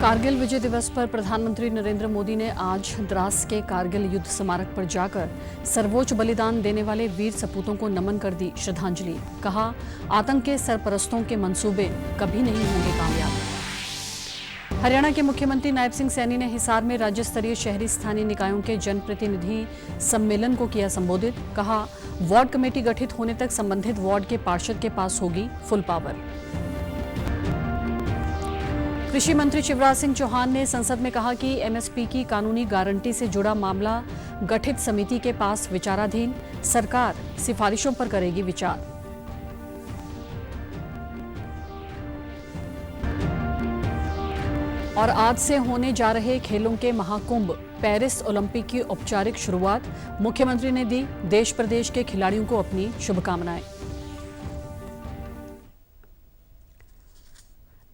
कारगिल विजय दिवस पर प्रधानमंत्री नरेंद्र मोदी ने आज द्रास के कारगिल युद्ध स्मारक पर जाकर सर्वोच्च बलिदान देने वाले वीर सपूतों को नमन कर दी श्रद्धांजलि। कहा, आतंक के सरपरस्तों के मंसूबे कभी नहीं होंगे कामयाब। हरियाणा के मुख्यमंत्री नायब सिंह सैनी ने हिसार में राज्य स्तरीय शहरी स्थानीय निकायों के जनप्रतिनिधि सम्मेलन को किया संबोधित। कहा, वार्ड कमेटी गठित होने तक संबंधित वार्ड के पार्षद के पास होगी फुल पावर। कृषि मंत्री शिवराज सिंह चौहान ने संसद में कहा कि एमएसपी की कानूनी गारंटी से जुड़ा मामला गठित समिति के पास विचाराधीन, सरकार सिफारिशों पर करेगी विचार। और आज से होने जा रहे खेलों के महाकुंभ पेरिस ओलंपिक की औपचारिक शुरुआत, मुख्यमंत्री ने दी देश प्रदेश के खिलाड़ियों को अपनी शुभकामनाएं।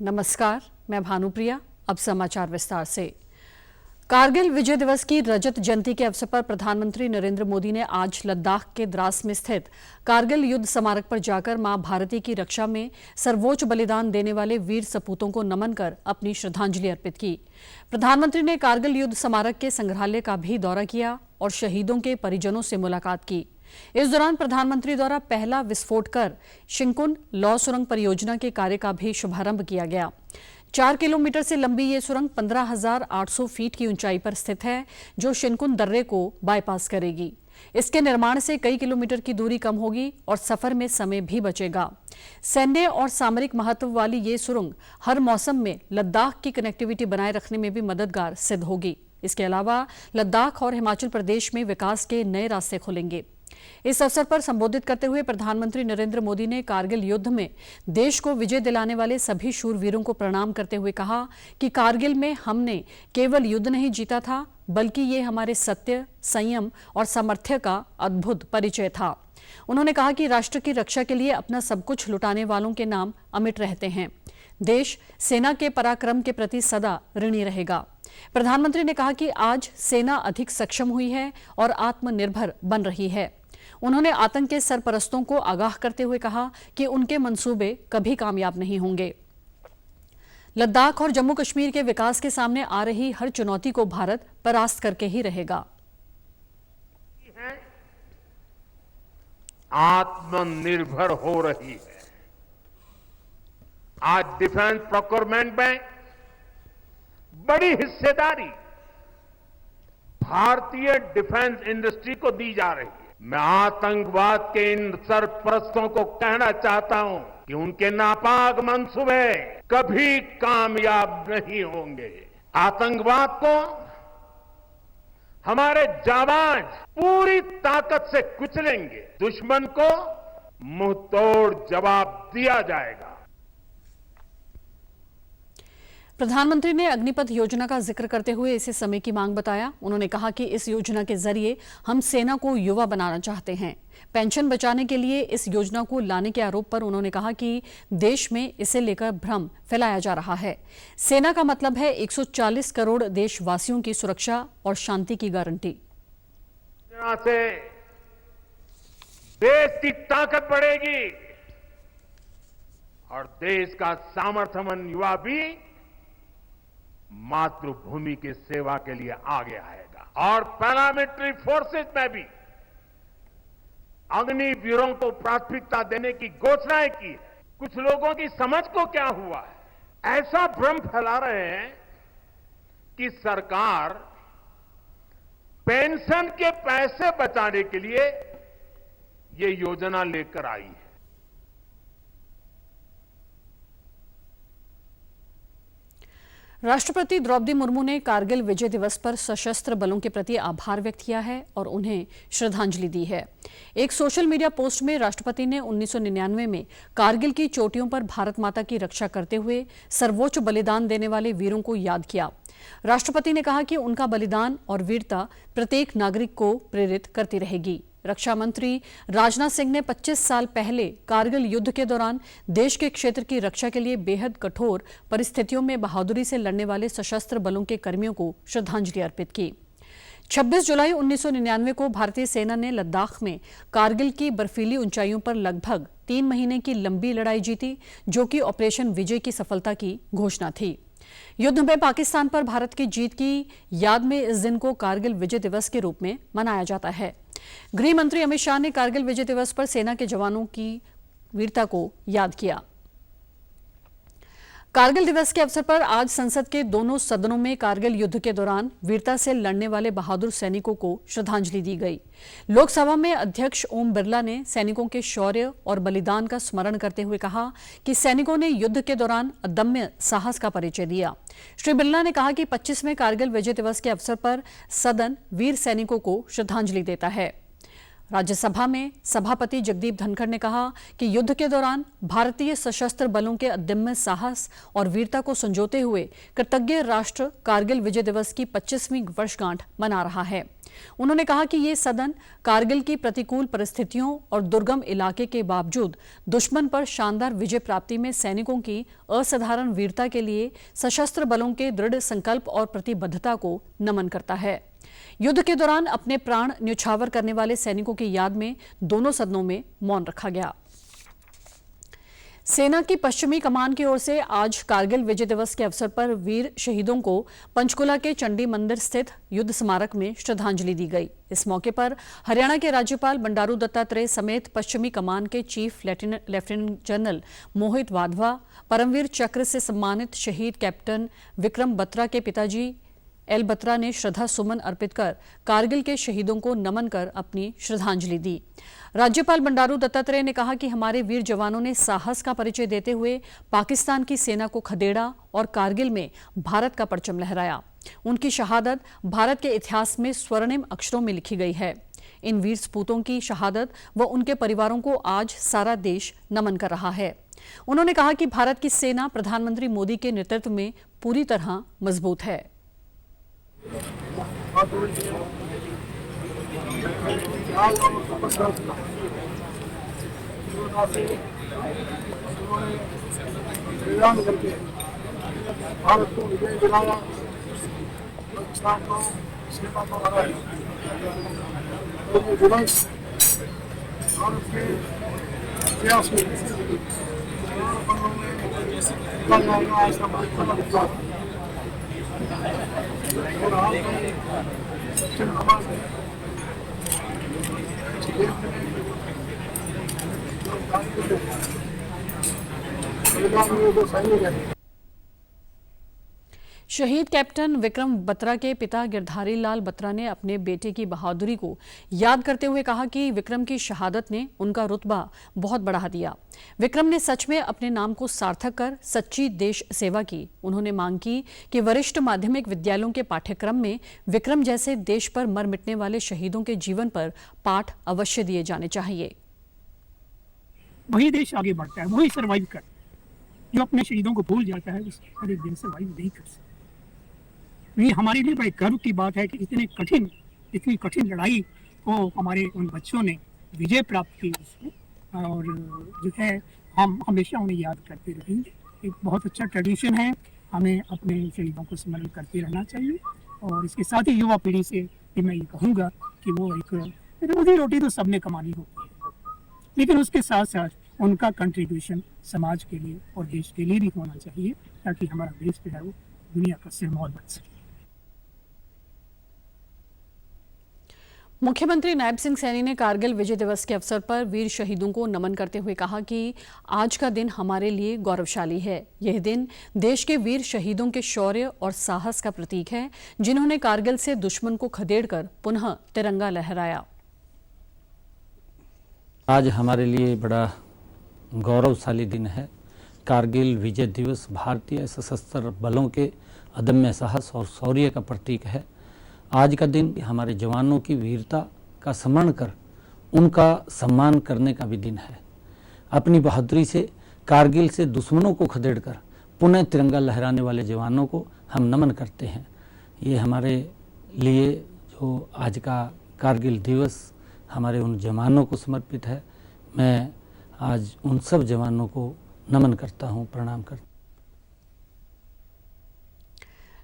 नमस्कार, मैं भानुप्रिया। अब समाचार विस्तार से। कारगिल विजय दिवस की रजत जयंती के अवसर पर प्रधानमंत्री नरेंद्र मोदी ने आज लद्दाख के द्रास में स्थित कारगिल युद्ध स्मारक पर जाकर मां भारती की रक्षा में सर्वोच्च बलिदान देने वाले वीर सपूतों को नमन कर अपनी श्रद्धांजलि अर्पित की। प्रधानमंत्री ने कारगिल युद्ध स्मारक के संग्रहालय का भी दौरा किया और शहीदों के परिजनों से मुलाकात की। इस दौरान प्रधानमंत्री द्वारा पहला विस्फोट कर शिंकुन लौह सुरंग परियोजना के कार्य का भी शुभारंभ किया गया। 4 किलोमीटर से लंबी ये सुरंग 15,800 फीट की ऊंचाई पर स्थित है, जो शिंकुन दर्रे को बाईपास करेगी। इसके निर्माण से कई किलोमीटर की दूरी कम होगी और सफर में समय भी बचेगा। सैन्य और सामरिक महत्व वाली ये सुरंग हर मौसम में लद्दाख की कनेक्टिविटी बनाए रखने में भी मददगार सिद्ध होगी। इसके अलावा लद्दाख और हिमाचल प्रदेश में विकास के नए रास्ते खुलेंगे। इस अवसर पर संबोधित करते हुए प्रधानमंत्री नरेंद्र मोदी ने कारगिल युद्ध में देश को विजय दिलाने वाले सभी शूरवीरों को प्रणाम करते हुए कहा कि कारगिल में हमने केवल युद्ध नहीं जीता था, बल्कि ये हमारे सत्य, संयम और सामर्थ्य का अद्भुत परिचय था। उन्होंने कहा कि राष्ट्र की रक्षा के लिए अपना सब कुछ लुटाने वालों के नाम अमिट रहते हैं। देश सेना के पराक्रम के प्रति सदा ऋणी रहेगा। प्रधानमंत्री ने कहा कि आज सेना अधिक सक्षम हुई है और आत्मनिर्भर बन रही है। उन्होंने आतंक के सरपरस्तों को आगाह करते हुए कहा कि उनके मंसूबे कभी कामयाब नहीं होंगे। लद्दाख और जम्मू कश्मीर के विकास के सामने आ रही हर चुनौती को भारत परास्त करके ही रहेगा। आत्मनिर्भर हो रही है। आज डिफेंस प्रोक्योरमेंट में बड़ी हिस्सेदारी भारतीय डिफेंस इंडस्ट्री को दी जा रही है। मैं आतंकवाद के इन सरपरस्तों को कहना चाहता हूं कि उनके नापाक मंसूबे कभी कामयाब नहीं होंगे। आतंकवाद को हमारे जाबाज पूरी ताकत से कुचलेंगे। दुश्मन को मुंहतोड़ जवाब दिया जाएगा। प्रधानमंत्री ने अग्निपथ योजना का जिक्र करते हुए इसे समय की मांग बताया। उन्होंने कहा कि इस योजना के जरिए हम सेना को युवा बनाना चाहते हैं। पेंशन बचाने के लिए इस योजना को लाने के आरोप पर उन्होंने कहा कि देश में इसे लेकर भ्रम फैलाया जा रहा है। सेना का मतलब है 140 करोड़ देशवासियों की सुरक्षा और शांति की गारंटी। से देश की ताकत बढ़ेगी और देश का सामर्थ्यवान युवा भी मातृभूमि की सेवा के लिए आगे आएगा। और पैरामिलिट्री फोर्सेस में भी अग्निवीरों को प्राथमिकता देने की घोषणाएं की है। कुछ लोगों की समझ को क्या हुआ है, ऐसा भ्रम फैला रहे हैं कि सरकार पेंशन के पैसे बचाने के लिए ये योजना लेकर आई है। राष्ट्रपति द्रौपदी मुर्मू ने कारगिल विजय दिवस पर सशस्त्र बलों के प्रति आभार व्यक्त किया है और उन्हें श्रद्धांजलि दी है। एक सोशल मीडिया पोस्ट में राष्ट्रपति ने 1999 में कारगिल की चोटियों पर भारत माता की रक्षा करते हुए सर्वोच्च बलिदान देने वाले वीरों को याद किया। राष्ट्रपति ने कहा कि उनका बलिदान और वीरता प्रत्येक नागरिक को प्रेरित करती रहेगी। रक्षा मंत्री राजनाथ सिंह ने 25 साल पहले कारगिल युद्ध के दौरान देश के क्षेत्र की रक्षा के लिए बेहद कठोर परिस्थितियों में बहादुरी से लड़ने वाले सशस्त्र बलों के कर्मियों को श्रद्धांजलि अर्पित की। 26 जुलाई 1999 को भारतीय सेना ने लद्दाख में कारगिल की बर्फीली ऊंचाइयों पर लगभग 3 महीने की लंबी लड़ाई जीती, जो कि ऑपरेशन विजय की सफलता की घोषणा थी। युद्ध में पाकिस्तान पर भारत की जीत की याद में इस दिन को कारगिल विजय दिवस के रूप में मनाया जाता है। गृह मंत्री अमित शाह ने कारगिल विजय दिवस पर सेना के जवानों की वीरता को याद किया। कारगिल दिवस के अवसर पर आज संसद के दोनों सदनों में कारगिल युद्ध के दौरान वीरता से लड़ने वाले बहादुर सैनिकों को श्रद्धांजलि दी गई। लोकसभा में अध्यक्ष ओम बिरला ने सैनिकों के शौर्य और बलिदान का स्मरण करते हुए कहा कि सैनिकों ने युद्ध के दौरान अदम्य साहस का परिचय दिया। श्री बिरला ने कहा कि 25वें कारगिल विजय दिवस के अवसर पर सदन वीर सैनिकों को श्रद्धांजलि देता है। राज्यसभा में सभापति जगदीप धनखड़ ने कहा कि युद्ध के दौरान भारतीय सशस्त्र बलों के अदम्य साहस और वीरता को संजोते हुए कृतज्ञ राष्ट्र कारगिल विजय दिवस की 25वीं वर्षगांठ मना रहा है। उन्होंने कहा कि ये सदन कारगिल की प्रतिकूल परिस्थितियों और दुर्गम इलाके के बावजूद दुश्मन पर शानदार विजय प्राप्ति में सैनिकों की असाधारण वीरता के लिए सशस्त्र बलों के दृढ़ संकल्प और प्रतिबद्धता को नमन करता है। युद्ध के दौरान अपने प्राण न्यौछावर करने वाले सैनिकों की याद में दोनों सदनों में मौन रखा गया। सेना की पश्चिमी कमान की ओर से आज कारगिल विजय दिवस के अवसर पर वीर शहीदों को पंचकुला के चंडी मंदिर स्थित युद्ध स्मारक में श्रद्धांजलि दी गई। इस मौके पर हरियाणा के राज्यपाल बंडारू दत्तात्रेय समेत पश्चिमी कमान के चीफ लेफ्टिनेंट जनरल मोहित वाधवा, परमवीर चक्र से सम्मानित शहीद कैप्टन विक्रम बत्रा के पिताजी एल बत्रा ने श्रद्धा सुमन अर्पित कर कारगिल के शहीदों को नमन कर अपनी श्रद्धांजलि दी। राज्यपाल बंडारू दत्तात्रेय ने कहा कि हमारे वीर जवानों ने साहस का परिचय देते हुए पाकिस्तान की सेना को खदेड़ा और कारगिल में भारत का परचम लहराया। उनकी शहादत भारत के इतिहास में स्वर्णिम अक्षरों में लिखी गई है। इन वीर सपूतों की शहादत व उनके परिवारों को आज सारा देश नमन कर रहा है। उन्होंने कहा कि भारत की सेना प्रधानमंत्री मोदी के नेतृत्व में पूरी तरह मजबूत है। भारत को विजय दिलाया, पाकिस्तान को सीमा पर हराया। ये दिवस भारत के इतिहास में आज का महत्वपूर्ण हिस्सा है। और आज दक्षिण कमान में जो सैनिक है। शहीद कैप्टन विक्रम बत्रा के पिता गिरधारी लाल बत्रा ने अपने बेटे की बहादुरी को याद करते हुए कहा कि विक्रम की शहादत ने उनका रुतबा बहुत बढ़ा दिया। विक्रम ने सच में अपने नाम को सार्थक कर सच्ची देश सेवा की। उन्होंने मांग की कि वरिष्ठ माध्यमिक विद्यालयों के पाठ्यक्रम में विक्रम जैसे देश पर मर मिटने वाले शहीदों के जीवन पर पाठ अवश्य दिए जाने चाहिए। वही देश आगे बढ़ता है, वही सर्वाइव कर। जो अपने शहीदों को भूल जाता है उस हर एक दिन सर्वाइव नहीं कर सकता। ये हमारे लिए बड़े गर्व की बात है कि इतनी कठिन लड़ाई को हमारे उन बच्चों ने विजय प्राप्त की उसमें, और जो है हम हमेशा उन्हें याद करते रहेंगे। एक बहुत अच्छा ट्रेडिशन है, हमें अपने शहीदों को स्मरण करते रहना चाहिए। और इसके साथ ही युवा पीढ़ी से भी मैं ये कहूँगा कि वो एक रोजी रोटी तो सबने कमानी होती है, लेकिन उसके साथ साथ उनका कंट्रीब्यूशन समाज के लिए और देश के लिए भी होना चाहिए, ताकि हमारा देश जो है वो दुनिया का सिरमौर बन सके। मुख्यमंत्री नायब सिंह सैनी ने कारगिल विजय दिवस के अवसर पर वीर शहीदों को नमन करते हुए कहा कि आज का दिन हमारे लिए गौरवशाली है। यह दिन देश के वीर शहीदों के शौर्य और साहस का प्रतीक है, जिन्होंने कारगिल से दुश्मन को खदेड़कर पुनः तिरंगा लहराया। आज हमारे लिए बड़ा गौरवशाली दिन है। कारगिल विजय दिवस भारतीय सशस्त्र बलों के अदम्य साहस और शौर्य का प्रतीक है। आज का दिन हमारे जवानों की वीरता का स्मरण कर उनका सम्मान करने का भी दिन है। अपनी बहादुरी से कारगिल से दुश्मनों को खदेड़कर पुनः तिरंगा लहराने वाले जवानों को हम नमन करते हैं। ये हमारे लिए जो आज का कारगिल दिवस हमारे उन जवानों को समर्पित है। मैं आज उन सब जवानों को नमन करता हूँ, प्रणाम करता हूँ।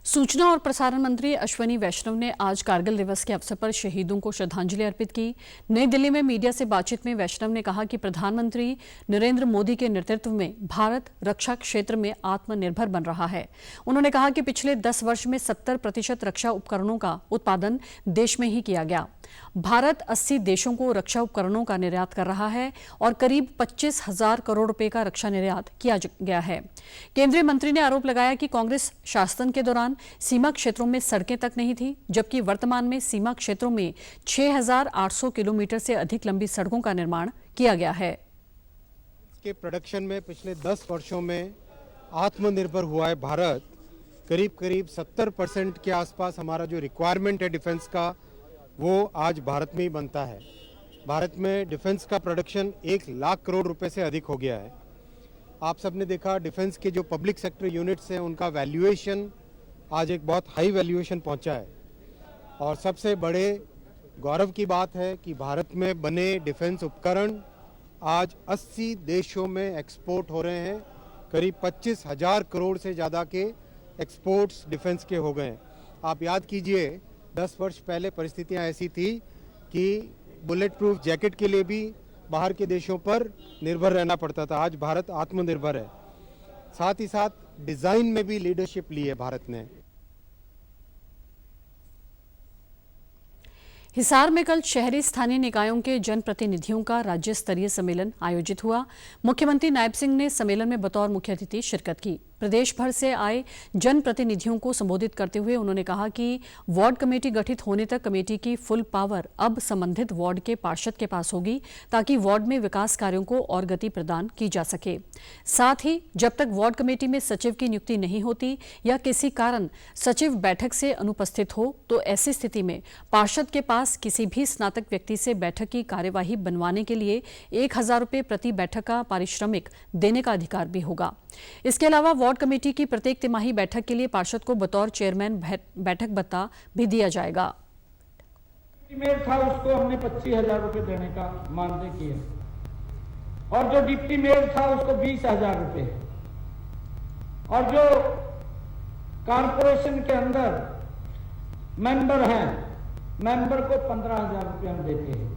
सूचना और प्रसारण मंत्री अश्विनी वैष्णव ने आज कारगिल दिवस के अवसर पर शहीदों को श्रद्धांजलि अर्पित की। नई दिल्ली में मीडिया से बातचीत में वैष्णव ने कहा कि प्रधानमंत्री नरेंद्र मोदी के नेतृत्व में भारत रक्षा क्षेत्र में आत्मनिर्भर बन रहा है। उन्होंने कहा कि पिछले 10 वर्ष में 70% रक्षा उपकरणों का उत्पादन देश में ही किया गया। भारत 80 देशों को रक्षा उपकरणों का निर्यात कर रहा है और करीब 25,000 करोड़ रुपए का रक्षा निर्यात किया गया है। केंद्रीय मंत्री ने आरोप लगाया कि कांग्रेस शासन के दौरान सीमा क्षेत्रों में सड़कें तक नहीं थी, जबकि वर्तमान में सीमा क्षेत्रों में 6,800 किलोमीटर से अधिक लंबी सड़कों का निर्माण किया गया है। के प्रोडक्शन में पिछले 10 वर्षों में आत्मनिर्भर हुआ है भारत। करीब 70% के आसपास हमारा जो रिक्वायरमेंट है डिफेंस का, वो आज भारत में ही बनता है। भारत में डिफेंस का प्रोडक्शन 1 लाख करोड़ रुपए से अधिक हो गया है। आप सबने देखा डिफेंस के जो पब्लिक सेक्टर यूनिट्स हैं उनका वैल्यूएशन आज एक बहुत हाई वैल्यूएशन पहुंचा है। और सबसे बड़े गौरव की बात है कि भारत में बने डिफेंस उपकरण आज 80 देशों में एक्सपोर्ट हो रहे हैं। करीब 25,000 करोड़ से ज़्यादा के एक्सपोर्ट्स डिफेंस के हो गए हैं। आप याद कीजिए 10 वर्ष पहले परिस्थितियां ऐसी थी कि बुलेट प्रूफ जैकेट के लिए भी बाहर के देशों पर निर्भर रहना पड़ता था। आज भारत आत्मनिर्भर है। साथ ही साथ डिज़ाइन में भी लीडरशिप ली है भारत ने। हिसार में कल शहरी स्थानीय निकायों के जनप्रतिनिधियों का राज्य स्तरीय सम्मेलन आयोजित हुआ। मुख्यमंत्री नायब सिंह ने सम्मेलन में बतौर मुख्य अतिथि शिरकत की। प्रदेश भर से आए जनप्रतिनिधियों को संबोधित करते हुए उन्होंने कहा कि वार्ड कमेटी गठित होने तक कमेटी की फुल पावर अब संबंधित वार्ड के पार्षद के पास होगी, ताकि वार्ड में विकास कार्यों को और गति प्रदान की जा सके। साथ ही जब तक वार्ड कमेटी में सचिव की नियुक्ति नहीं होती या किसी कारण सचिव बैठक से अनुपस्थित हो, तो ऐसी स्थिति में पार्षद के पास किसी भी स्नातक व्यक्ति से बैठक की कार्यवाही बनवाने के लिए 1,000 रुपये प्रति बैठक का पारिश्रमिक देने का अधिकार भी होगा। इसके अलावा वार्ड कमेटी की प्रत्येक तिमाही बैठक के लिए पार्षद को बतौर चेयरमैन बैठक भत्ता भी दिया जाएगा। मेयर था उसको हमने 25,000 रुपए देने का मानदेय किया और जो डिप्टी मेयर था उसको 20,000 रुपए और जो कारपोरेशन के अंदर मेंबर हैं, मेंबर को 15,000 रुपए हम देते हैं।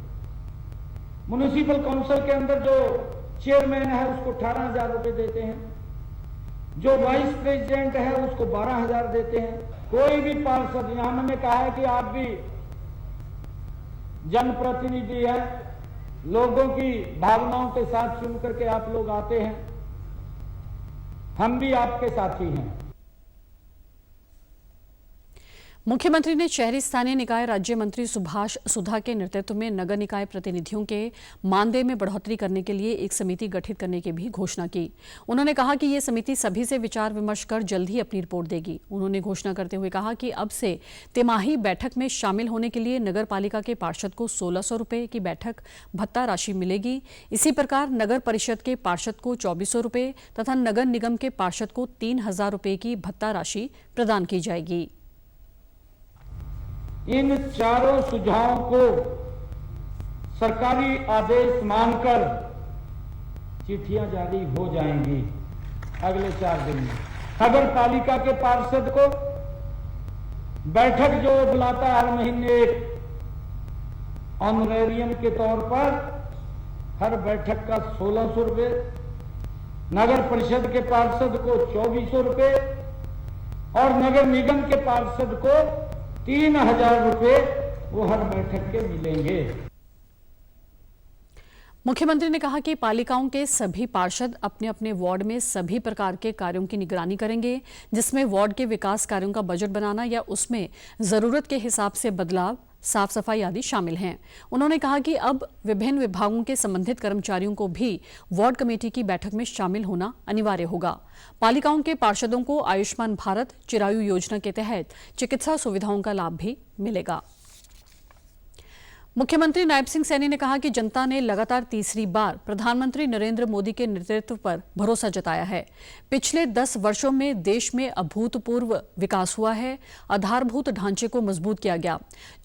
म्युनिसिपल काउंसिल के अंदर जो चेयरमैन है उसको 18,000 रुपए देते हैं। जो वाइस प्रेसिडेंट है उसको 12,000 देते हैं। कोई भी पार्षद, यहां मैंने कहा है कि आप भी जनप्रतिनिधि है, लोगों की भावनाओं के साथ सुन करके आप लोग आते हैं, हम भी आपके साथी हैं। मुख्यमंत्री ने शहरी स्थानीय निकाय राज्य मंत्री सुभाष सुधा के नेतृत्व में नगर निकाय प्रतिनिधियों के मानदेय में बढ़ोतरी करने के लिए एक समिति गठित करने की भी घोषणा की। उन्होंने कहा कि ये समिति सभी से विचार विमर्श कर जल्द ही अपनी रिपोर्ट देगी। उन्होंने घोषणा करते हुए कहा कि अब से तिमाही बैठक में शामिल होने के लिए नगर पालिका के पार्षद को 1,600 रुपये की बैठक भत्ता राशि मिलेगी। इसी प्रकार नगर परिषद के पार्षद को 2,400 रुपये तथा नगर निगम के पार्षद को 3,000 रुपये की भत्ता राशि प्रदान की जाएगी। इन चारों सुझावों को सरकारी आदेश मानकर चिट्ठियां जारी हो जाएंगी अगले 4 दिन में। नगर पालिका के पार्षद को बैठक जो बुलाता है हर महीने एक ऑनरेरियम के तौर पर हर बैठक का 1,600 रुपये, नगर परिषद के पार्षद को 2,400 रुपये और नगर निगम के पार्षद को 3,000 रुपये वो हर बैठक के मिलेंगे। मुख्यमंत्री ने कहा कि पालिकाओं के सभी पार्षद अपने अपने वार्ड में सभी प्रकार के कार्यों की निगरानी करेंगे, जिसमें वार्ड के विकास कार्यों का बजट बनाना या उसमें जरूरत के हिसाब से बदलाव, साफ सफाई आदि शामिल हैं। उन्होंने कहा कि अब विभिन्न विभागों के संबंधित कर्मचारियों को भी वार्ड कमेटी की बैठक में शामिल होना अनिवार्य होगा। पालिकाओं के पार्षदों को आयुष्मान भारत चिरायु योजना के तहत चिकित्सा सुविधाओं का लाभ भी मिलेगा। मुख्यमंत्री नायब सिंह सैनी ने कहा कि जनता ने लगातार तीसरी बार प्रधानमंत्री नरेंद्र मोदी के नेतृत्व पर भरोसा जताया है। पिछले 10 वर्षों में देश में अभूतपूर्व विकास हुआ है। आधारभूत ढांचे को मजबूत किया गया।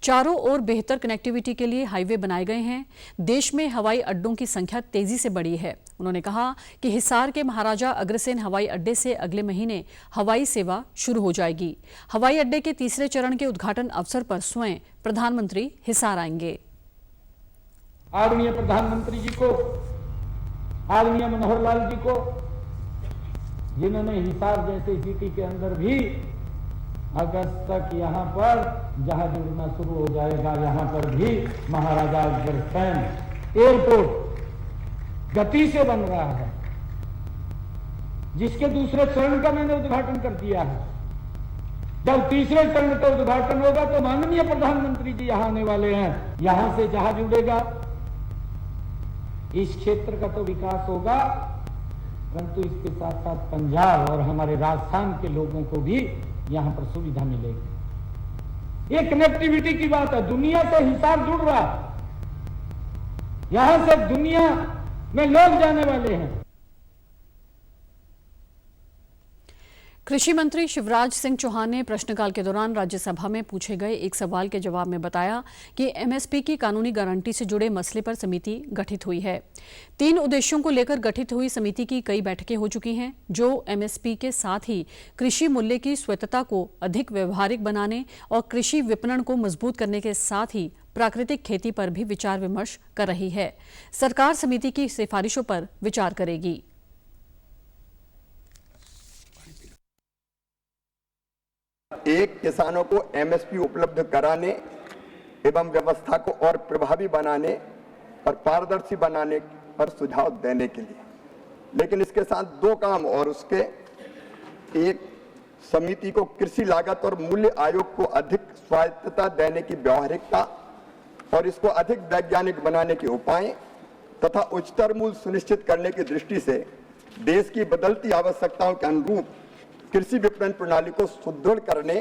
चारों ओर बेहतर कनेक्टिविटी के लिए हाईवे बनाए गए हैं। देश में हवाई अड्डों की संख्या तेजी से बढ़ी है। उन्होंने कहा कि हिसार के महाराजा अग्रसेन हवाई अड्डे से अगले महीने हवाई सेवा शुरू हो जाएगी। हवाई अड्डे के तीसरे चरण के उद्घाटन अवसर पर स्वयं प्रधानमंत्री हिसार आएंगे। आदरणीय प्रधानमंत्री जी को, आदरणीय मनोहर लाल जी को, जिन्होंने हिसार जैसे सिटी के अंदर भी अगस्त तक यहाँ पर जहाज उड़ना शुरू हो जाएगा, यहाँ पर भी महाराजा अग्रसेन एयरपोर्ट गति से बन रहा है, जिसके दूसरे चरण का मैंने उद्घाटन कर दिया है। जब तीसरे चरण का उद्घाटन होगा तो माननीय प्रधानमंत्री जी यहां आने वाले हैं। यहां से जहाज उड़ेगा। इस क्षेत्र का तो विकास होगा, परंतु इसके साथ साथ पंजाब और हमारे राजस्थान के लोगों को भी यहां पर सुविधा मिलेगी। ये कनेक्टिविटी की बात है। दुनिया से हिसार जुड़ रहा है। यहां से दुनिया में लोग जाने वाले हैं। कृषि मंत्री शिवराज सिंह चौहान ने प्रश्नकाल के दौरान राज्यसभा में पूछे गए एक सवाल के जवाब में बताया कि एमएसपी की कानूनी गारंटी से जुड़े मसले पर समिति गठित हुई है। 3 उद्देश्यों को लेकर गठित हुई समिति की कई बैठकें हो चुकी हैं, जो एमएसपी के साथ ही कृषि मूल्य की स्वायत्तता को अधिक व्यवहारिक बनाने और कृषि विपणन को मजबूत करने के साथ ही प्राकृतिक खेती पर भी विचार विमर्श कर रही है। सरकार समिति की सिफारिशों पर विचार करेगी। एक, किसानों को एमएसपी उपलब्ध कराने एवं व्यवस्था को और प्रभावी बनाने और पारदर्शी बनाने पर सुझाव देने के लिए। लेकिन इसके साथ 2 काम और उसके, एक, समिति को कृषि लागत और मूल्य आयोग को अधिक स्वायत्तता देने की व्यवहारिकता और इसको अधिक वैज्ञानिक बनाने के उपाय तथा उच्चतर मूल्य सुनिश्चित करने की दृष्टि से देश की बदलती आवश्यकताओं के अनुरूप कृषि विपणन प्रणाली को सुदृढ़ करने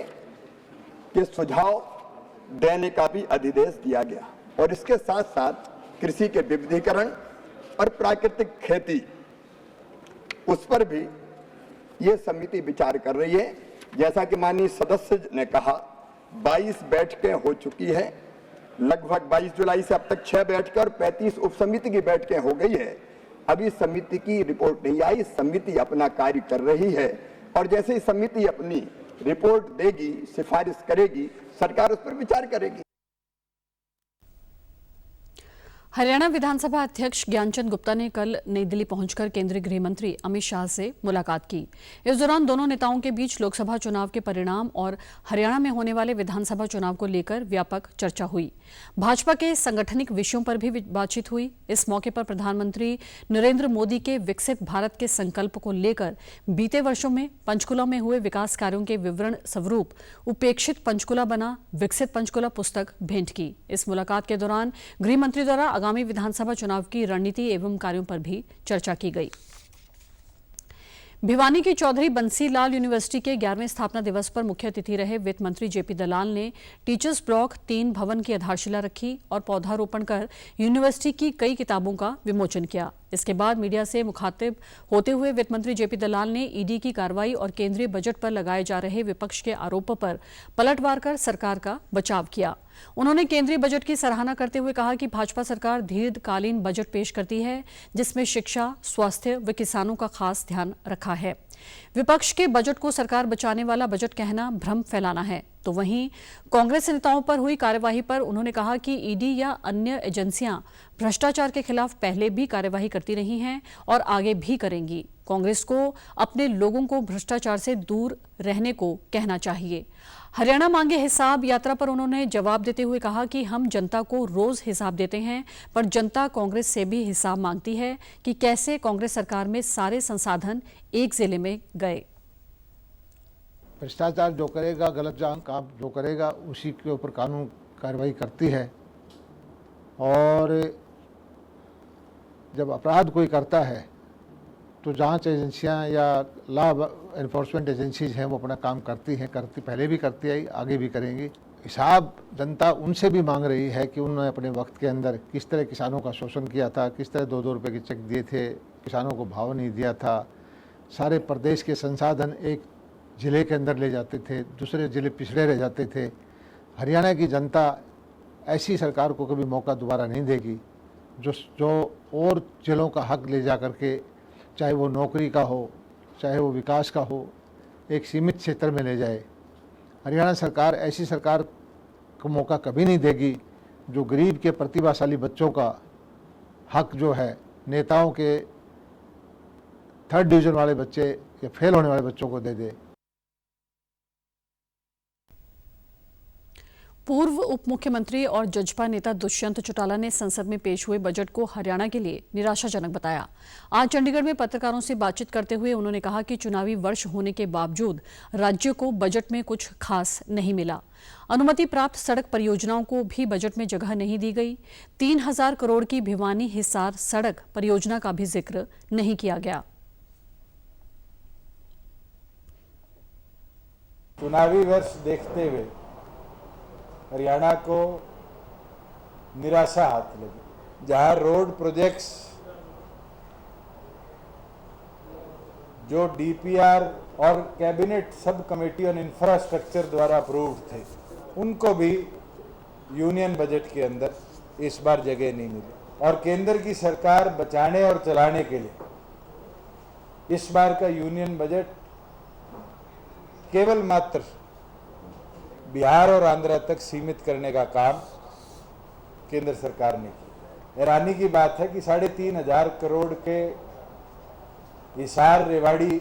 के सुझाव देने का भी अधिदेश दिया गया। और इसके साथ साथ कृषि के विविधीकरण और प्राकृतिक खेती, उस पर भी ये समिति विचार कर रही है। जैसा कि माननीय सदस्य ने कहा, 22 बैठकें हो चुकी है। लगभग 22 जुलाई से अब तक 6 बैठकें और 35 उप समिति की बैठकें हो गई है। अभी समिति की रिपोर्ट नहीं आई। समिति अपना कार्य कर रही है और जैसे ही समिति अपनी रिपोर्ट देगी, सिफारिश करेगी, सरकार उस पर विचार करेगी। हरियाणा विधानसभा अध्यक्ष ज्ञानचंद गुप्ता ने कल नई दिल्ली पहुंचकर केंद्रीय गृह मंत्री अमित शाह से मुलाकात की। इस दौरान दोनों नेताओं के बीच लोकसभा चुनाव के परिणाम और हरियाणा में होने वाले विधानसभा चुनाव को लेकर व्यापक चर्चा हुई। भाजपा के संगठनिक विषयों पर भी बातचीत हुई। इस मौके पर प्रधानमंत्री नरेंद्र मोदी के विकसित भारत के संकल्प को लेकर बीते वर्षों में पंचकुला में हुए विकास कार्यों के विवरण स्वरूप उपेक्षित पंचकुला बना विकसित पंचकुला पुस्तक भेंट की। इस मुलाकात के दौरान गृह मंत्री द्वारा आगामी विधानसभा चुनाव की रणनीति एवं कार्यों पर भी चर्चा की गई। भिवानी की चौधरी बंसी लाल यूनिवर्सिटी के 11वें स्थापना दिवस पर मुख्य अतिथि रहे वित्त मंत्री जेपी दलाल ने टीचर्स ब्लॉक 3 भवन की आधारशिला रखी और पौधारोपण कर यूनिवर्सिटी की कई किताबों का विमोचन किया। इसके बाद मीडिया से मुखातिब होते हुए वित्त मंत्री जेपी दलाल ने ईडी की कार्रवाई और केंद्रीय बजट पर लगाए जा रहे विपक्ष के आरोपों पर पलटवार कर सरकार का बचाव किया। उन्होंने केंद्रीय बजट की सराहना करते हुए कहा कि भाजपा सरकार दीर्घकालीन बजट पेश करती है, जिसमें शिक्षा, स्वास्थ्य व किसानों का खास ध्यान रखा है। विपक्ष के बजट को सरकार बचाने वाला बजट कहना भ्रम फैलाना है। तो वहीं कांग्रेस नेताओं पर हुई कार्यवाही पर उन्होंने कहा कि ईडी या अन्य एजेंसियां भ्रष्टाचार के खिलाफ पहले भी कार्यवाही करती रही हैं और आगे भी करेंगी। कांग्रेस को अपने लोगों को भ्रष्टाचार से दूर रहने को कहना चाहिए। हरियाणा मांगे हिसाब यात्रा पर उन्होंने जवाब देते हुए कहा कि हम जनता को रोज हिसाब देते हैं, पर जनता कांग्रेस से भी हिसाब मांगती है कि कैसे कांग्रेस सरकार में सारे संसाधन एक जिले में गए। भ्रष्टाचार जो करेगा, गलत काम जो करेगा, उसी के ऊपर कानून कार्रवाई करती है। और जब अपराध कोई करता है तो जांच एजेंसियां या लॉ एनफोर्समेंट एजेंसीज हैं वो अपना काम करती हैं, पहले भी करती आई, आगे भी करेंगी। हिसाब जनता उनसे भी मांग रही है कि उन्होंने अपने वक्त के अंदर किस तरह किसानों का शोषण किया था, किस तरह 2-2 रुपये के चेक दिए थे, किसानों को भाव नहीं दिया था, सारे प्रदेश के संसाधन एक ज़िले के अंदर ले जाते थे, दूसरे ज़िले पिछड़े रह जाते थे। हरियाणा की जनता ऐसी सरकार को कभी मौका दोबारा नहीं देगी जो और ज़िलों का हक ले जा करके, चाहे वो नौकरी का हो, चाहे वो विकास का हो, एक सीमित क्षेत्र में ले जाए। हरियाणा सरकार ऐसी सरकार को मौका कभी नहीं देगी जो गरीब के प्रतिभाशाली बच्चों का हक जो है नेताओं के 3rd डिवीज़न वाले बच्चे या फेल होने वाले बच्चों को दे दे। पूर्व उप मुख्यमंत्री और जजपा नेता दुष्यंत चौटाला ने संसद में पेश हुए बजट को हरियाणा के लिए निराशाजनक बताया। आज चंडीगढ़ में पत्रकारों से बातचीत करते हुए उन्होंने कहा कि चुनावी वर्ष होने के बावजूद राज्य को बजट में कुछ खास नहीं मिला। अनुमति प्राप्त सड़क परियोजनाओं को भी बजट में जगह नहीं दी गई। 3000 करोड़ की भिवानी हिसार सड़क परियोजना का भी जिक्र नहीं किया गया। चुनावी वर्ष देखते हुए हरियाणा को निराशा हाथ लगी। जहां रोड प्रोजेक्ट्स जो डीपीआर और cabinet sub committee on infrastructure द्वारा अप्रूव्ड थे, उनको भी यूनियन बजट के अंदर इस बार जगह नहीं मिली। और केंद्र की सरकार बचाने और चलाने के लिए इस बार का यूनियन बजट केवल मात्र बिहार और आंध्र तक सीमित करने का काम केंद्र सरकार ने किया। हैरानी की बात है कि 3500 करोड़ के हिसार रेवाड़ी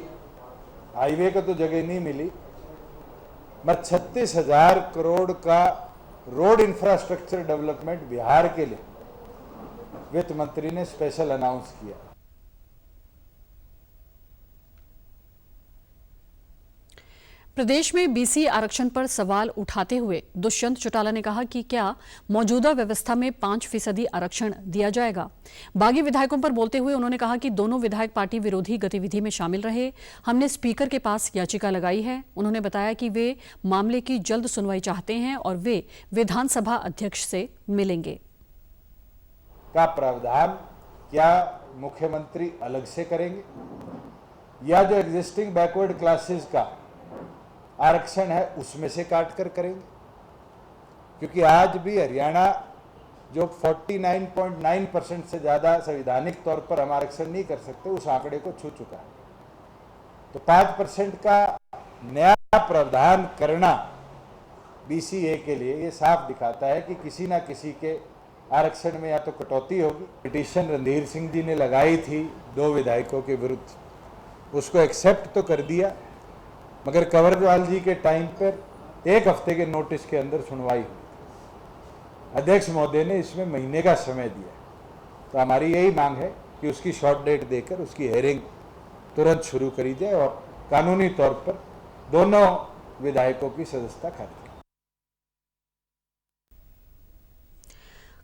हाईवे को तो जगह नहीं मिली, मगर 36,000 करोड़ का रोड इंफ्रास्ट्रक्चर डेवलपमेंट बिहार के लिए वित्त मंत्री ने स्पेशल अनाउंस किया। प्रदेश में बीसी आरक्षण पर सवाल उठाते हुए दुष्यंत चौटाला ने कहा कि क्या मौजूदा व्यवस्था में 5% आरक्षण दिया जाएगा। बागी विधायकों पर बोलते हुए उन्होंने कहा कि दोनों विधायक पार्टी विरोधी गतिविधि में शामिल रहे। हमने स्पीकर के पास याचिका लगाई है। उन्होंने बताया कि वे मामले की जल्द सुनवाई चाहते हैं और वे विधानसभा अध्यक्ष से मिलेंगे। का प्रावधान क्या मुख्यमंत्री अलग से करेंगे या जो एग्जिस्टिंग बैकवर्ड क्लासेस का आरक्षण है उसमें से काट कर करेंगे? क्योंकि आज भी हरियाणा जो 49.9% से ज्यादा संवैधानिक तौर पर हम आरक्षण नहीं कर सकते, उस आंकड़े को छू चुका है। तो 5% का नया प्रावधान करना बीसीए के लिए ये साफ दिखाता है कि किसी ना किसी के आरक्षण में या तो कटौती होगी। पिटीशन रणधीर सिंह जी ने लगाई थी 2 विधायकों के विरुद्ध, उसको एक्सेप्ट तो कर दिया, मगर कंवरपाल जी के टाइम पर 1 हफ्ते के नोटिस के अंदर सुनवाई हुई। अध्यक्ष महोदय ने इसमें महीने का समय दिया। तो हमारी यही मांग है कि उसकी शॉर्ट डेट देकर उसकी हेयरिंग तुरंत शुरू करी जाए और कानूनी तौर पर दोनों विधायकों की सदस्यता खारिज।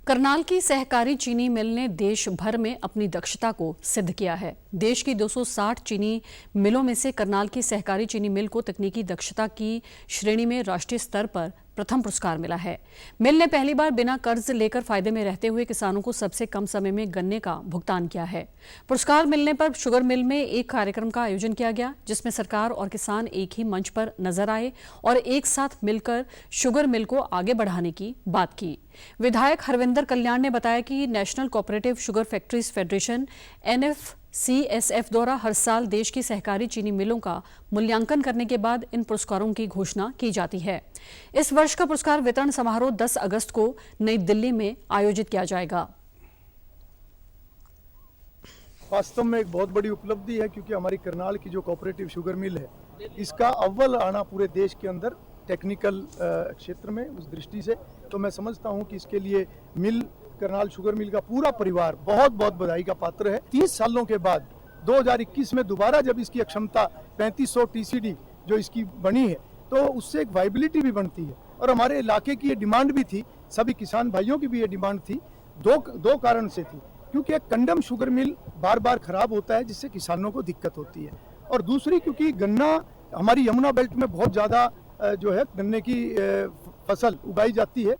करनाल की सहकारी चीनी मिल ने देश भर में अपनी दक्षता को सिद्ध किया है। देश की 260 चीनी मिलों में से करनाल की सहकारी चीनी मिल को तकनीकी दक्षता की श्रेणी में राष्ट्रीय स्तर पर प्रथम पुरस्कार मिला है। मिल ने पहली बार बिना कर्ज लेकर फायदे में रहते हुए किसानों को सबसे कम समय में गन्ने का भुगतान किया है। पुरस्कार मिलने पर शुगर मिल में एक कार्यक्रम का आयोजन किया गया, जिसमें सरकार और किसान एक ही मंच पर नजर आए और एक साथ मिलकर शुगर मिल को आगे बढ़ाने की बात की। विधायक हरविंदर कल्याण ने बताया कि national cooperative sugar factories federation NFCSF द्वारा हर साल देश की सहकारी चीनी मिलों का मूल्यांकन करने के बाद इन पुरस्कारों की घोषणा की जाती है। इस वर्ष का पुरस्कार वितरण समारोह 10 अगस्त को नई दिल्ली में आयोजित किया जाएगा। वास्तव में एक बहुत बड़ी उपलब्धि है, क्योंकि हमारी करनाल की जो कोऑपरेटिव शुगर मिल है, इसका अव्वल आना पूरे देश के अंदर टेक्निकल क्षेत्र में, उस दृष्टि से तो मैं समझता हूं कि इसके लिए मिल, करनाल शुगर मिल का पूरा परिवार बहुत बहुत बधाई का पात्र है। 30 सालों के बाद 2021 में दोबारा जब इसकी क्षमता 3500 TCD जो इसकी बनी है, तो उससे एक वाइबिलिटी भी बनती है। और हमारे इलाके की ये डिमांड भी थी, सभी किसान भाइयों की भी ये डिमांड थी। दो कारण से थी, क्योंकि एक कंडम शुगर मिल बार बार खराब होता है, जिससे किसानों को दिक्कत होती है, और दूसरी क्योंकि गन्ना हमारी यमुना बेल्ट में बहुत ज़्यादा जो है गन्ने की फसल उगाई जाती है।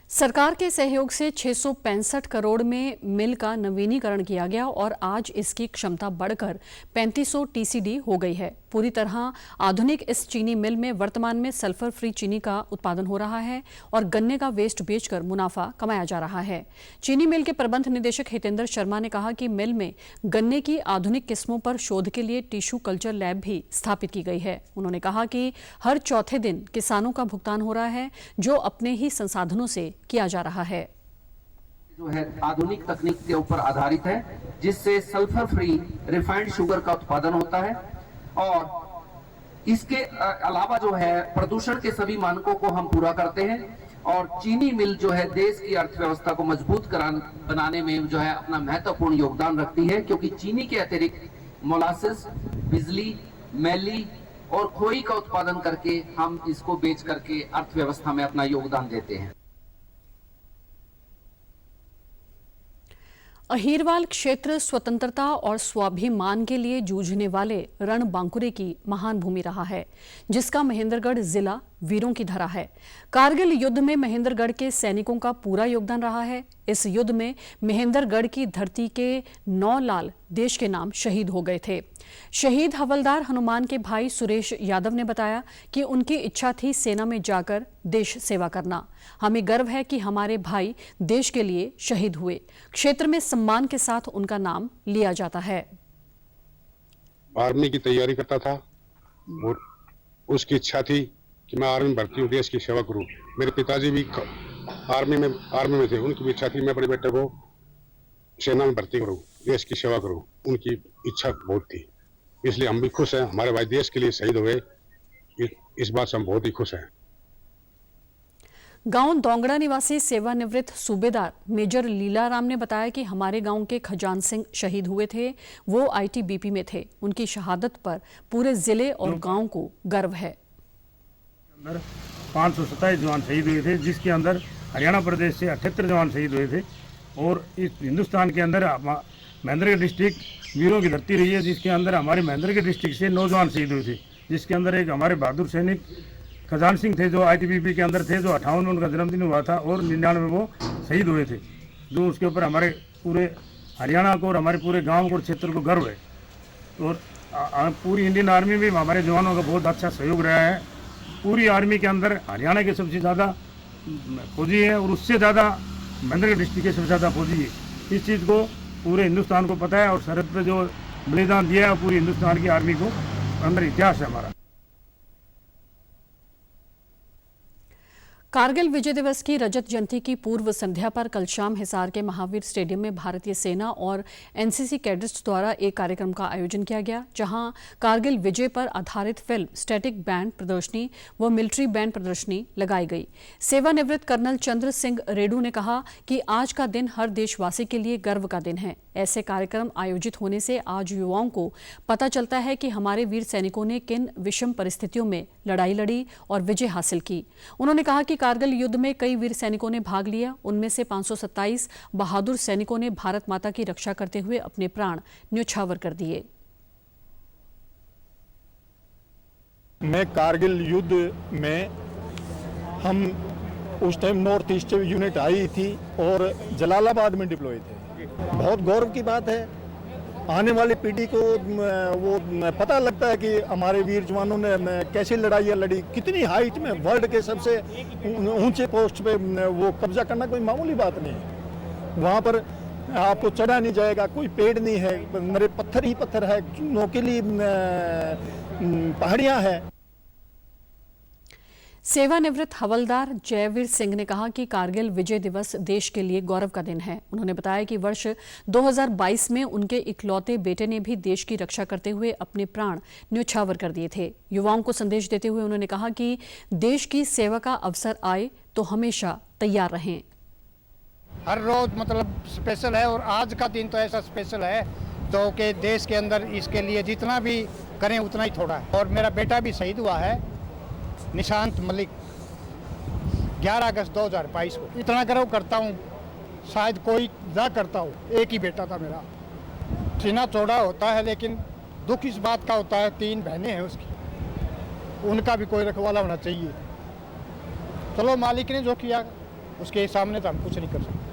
सरकार के सहयोग से 665 करोड़ में मिल का नवीनीकरण किया गया और आज इसकी क्षमता बढ़कर 3500 टीसीडी हो गई है। पूरी तरह आधुनिक इस चीनी मिल में वर्तमान में सल्फर फ्री चीनी का उत्पादन हो रहा है और गन्ने का वेस्ट बेचकर मुनाफा कमाया जा रहा है। चीनी मिल के प्रबंध निदेशक हितेंद्र शर्मा ने कहा कि मिल में गन्ने की आधुनिक किस्मों पर शोध के लिए टिश्यू कल्चर लैब भी स्थापित की गई है। उन्होंने कहा कि हर चौथे दिन किसानों का भुगतान हो रहा है जो अपने ही संसाधनों से किया जा रहा है। जो है आधुनिक तकनीक के ऊपर आधारित है, जिससे सल्फर फ्री रिफाइंड शुगर का उत्पादन होता है और इसके अलावा जो है प्रदूषण के सभी मानकों को हम पूरा करते हैं। और चीनी मिल जो है देश की अर्थव्यवस्था को मजबूत बनाने में जो है अपना महत्वपूर्ण योगदान रखती है, क्योंकि चीनी के अतिरिक्त मोलासेस, बिजली, मैली और खोई का उत्पादन करके हम इसको बेच करके अर्थव्यवस्था में अपना योगदान देते हैं। अहीरवाल क्षेत्र स्वतंत्रता और स्वाभिमान के लिए जूझने वाले रणबांकुरे की महान भूमि रहा है, जिसका महेंद्रगढ़ जिला वीरों की धरा है। कारगिल युद्ध में महेंद्रगढ़ के सैनिकों का पूरा योगदान रहा है। इस युद्ध में महेंद्रगढ़ की धरती के 9 लाल देश के नाम शहीद हो गए थे। शहीद हवलदार हनुमान के भाई सुरेश यादव ने बताया कि उनकी इच्छा थी सेना में जाकर देश सेवा करना। हमें गर्व है कि हमारे भाई देश के लिए शहीद हुए। क्षेत्र में सम्मान के साथ उनका नाम लिया जाता है। आर्मी की तैयारी करता था और उसकी इच्छा थी कि मैं आर्मी भर्ती हूँ, देश की सेवा करूँ। मेरे पिताजी भी आर्मी में थे, उनकी भी इच्छा थी मैं अपने बेटे को सेना में भर्ती करूँ, देश की सेवा करूँ। उनकी इच्छा बहुत थी, इसलिए हम भी खुश हैं। हमारे भाई देश के लिए शहीद हुए, इस बात से हम बहुत ही खुश हैं। गांव दोंगड़ा निवासी सेवानिवृत्त सूबेदार मेजर लीलाराम ने बताया कि हमारे गांव के खजान सिंह शहीद हुए थे। वो आईटीबीपी में थे। उनकी शहादत पर पूरे जिले और गांव को गर्व है। 527 जवान शहीद हुए थे, जिसके अंदर हरियाणा प्रदेश से 78 जवान शहीद हुए थे। और इस हिंदुस्तान के अंदर महेंद्रगढ़ डिस्ट्रिक्ट वीरों की धरती रही है, जिसके अंदर हमारे महेंद्रगढ़ डिस्ट्रिक्ट से 9 जवान शहीद हुए थे, जिसके अंदर एक हमारे बहादुर सैनिक खजान सिंह थे जो आईटीबीपी के अंदर थे, जो 58 में उनका जन्मदिन हुआ था और 99 में वो शहीद हुए थे। जो उसके ऊपर हमारे पूरे हरियाणा को और हमारे पूरे गांव को और क्षेत्र को गर्व है। और पूरी इंडियन आर्मी में हमारे जवानों का बहुत अच्छा सहयोग रहा है। पूरी आर्मी के अंदर हरियाणा के सबसे ज़्यादा फौजी है और उससे ज़्यादा महेंद्रगढ़ डिस्ट्रिक्ट के सबसे ज़्यादा फौजी है। इस चीज़ को पूरे हिंदुस्तान को पता है और सरहद पर जो बलिदान दिया है पूरी हिंदुस्तान की आर्मी को अंदर इतिहास है हमारा। कारगिल विजय दिवस की रजत जयंती की पूर्व संध्या पर कल शाम हिसार के महावीर स्टेडियम में भारतीय सेना और एनसीसी कैडेट्स द्वारा एक कार्यक्रम का आयोजन किया गया, जहां कारगिल विजय पर आधारित फिल्म, स्टैटिक बैंड प्रदर्शनी व मिलिट्री बैंड प्रदर्शनी लगाई गई। सेवानिवृत्त कर्नल चंद्र सिंह रेडू ने कहा कि आज का दिन हर देशवासी के लिए गर्व का दिन है। ऐसे कार्यक्रम आयोजित होने से आज युवाओं को पता चलता है कि हमारे वीर सैनिकों ने किन विषम परिस्थितियों में लड़ाई लड़ी और विजय हासिल की। उन्होंने कहा कि कारगिल युद्ध में कई वीर सैनिकों ने भाग लिया। उनमें से 527 बहादुर सैनिकों ने भारत माता की रक्षा करते हुए अपने प्राण न्योछावर कर दिए। मैं कारगिल युद्ध में हम उस टाइम नॉर्थ ईस्ट यूनिट आई थी और जलालाबाद में डिप्लॉय थे। बहुत गौरव की बात है। आने वाली पीढ़ी को वो पता लगता है कि हमारे वीर जवानों ने कैसी लड़ाइयाँ लड़ी, कितनी हाइट में वर्ल्ड के सबसे ऊंचे पोस्ट पे वो कब्जा करना कोई मामूली बात नहीं है। वहाँ पर आपको चढ़ा नहीं जाएगा, कोई पेड़ नहीं है, मेरे पत्थर ही पत्थर है, नोकीली पहाड़ियाँ हैं। सेवानिवृत्त हवलदार जयवीर सिंह ने कहा कि कारगिल विजय दिवस देश के लिए गौरव का दिन है। उन्होंने बताया कि वर्ष 2022 में उनके इकलौते बेटे ने भी देश की रक्षा करते हुए अपने प्राण न्योछावर कर दिए थे। युवाओं को संदेश देते हुए उन्होंने कहा कि देश की सेवा का अवसर आए तो हमेशा तैयार रहें। हर रोज मतलब स्पेशल है और आज का दिन तो ऐसा स्पेशल है तो कि देश के अंदर इसके लिए जितना भी करें उतना ही थोड़ा है। और मेरा बेटा भी शहीद हुआ है, निशांत मलिक, 11 अगस्त 2022 को। इतना गर्व करता हूँ शायद कोई ना करता हो। एक ही बेटा था मेरा। सीना चौड़ा होता है लेकिन दुख इस बात का होता है 3 बहनें हैं उसकी। उनका भी कोई रखवाला होना चाहिए। चलो मालिक ने जो किया उसके सामने तो हम कुछ नहीं कर सकते।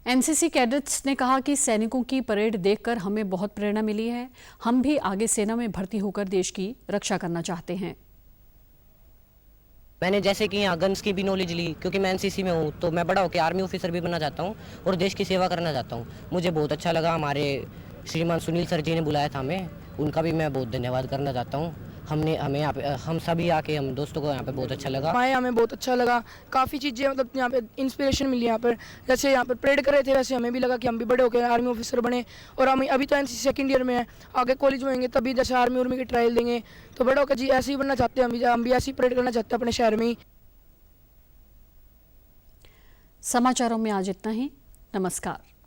एनसीसी कैडेट्स ने कहा कि सैनिकों की परेड देखकर हमें बहुत प्रेरणा मिली है। हम भी आगे सेना में भर्ती होकर देश की रक्षा करना चाहते हैं। मैंने जैसे कि यहाँ गन्स की भी नॉलेज ली, क्योंकि मैं एनसीसी में हूँ, तो मैं बड़ा होकर आर्मी ऑफिसर भी बनना चाहता हूँ और देश की सेवा करना चाहता हूँ। मुझे बहुत अच्छा लगा, हमारे श्रीमान सुनील सर जी ने बुलाया था हमें, उनका भी मैं बहुत धन्यवाद करना चाहता हूँ। हमें यहाँ पे हम सभी आके हम दोस्तों को यहाँ पे बहुत अच्छा लगा। हमें बहुत अच्छा लगा, काफ़ी चीज़ें मतलब यहाँ पे इंस्पिरेशन मिली। यहाँ पर जैसे यहाँ पर परेड कर रहे थे, वैसे हमें भी लगा कि हम भी बड़े होकर आर्मी ऑफिसर बने। और हम अभी तो एनसीसी सेकंड ईयर में है, आगे कॉलेज में होंगे तभी जैसे आर्मी उर्मी की ट्रायल देंगे, तो बड़े होकर जी ऐसे ही बनना चाहते हैं। हम भी ऐसे ही परेड करना चाहते हैं अपने शहर में ही। समाचारों में आज इतना ही। नमस्कार।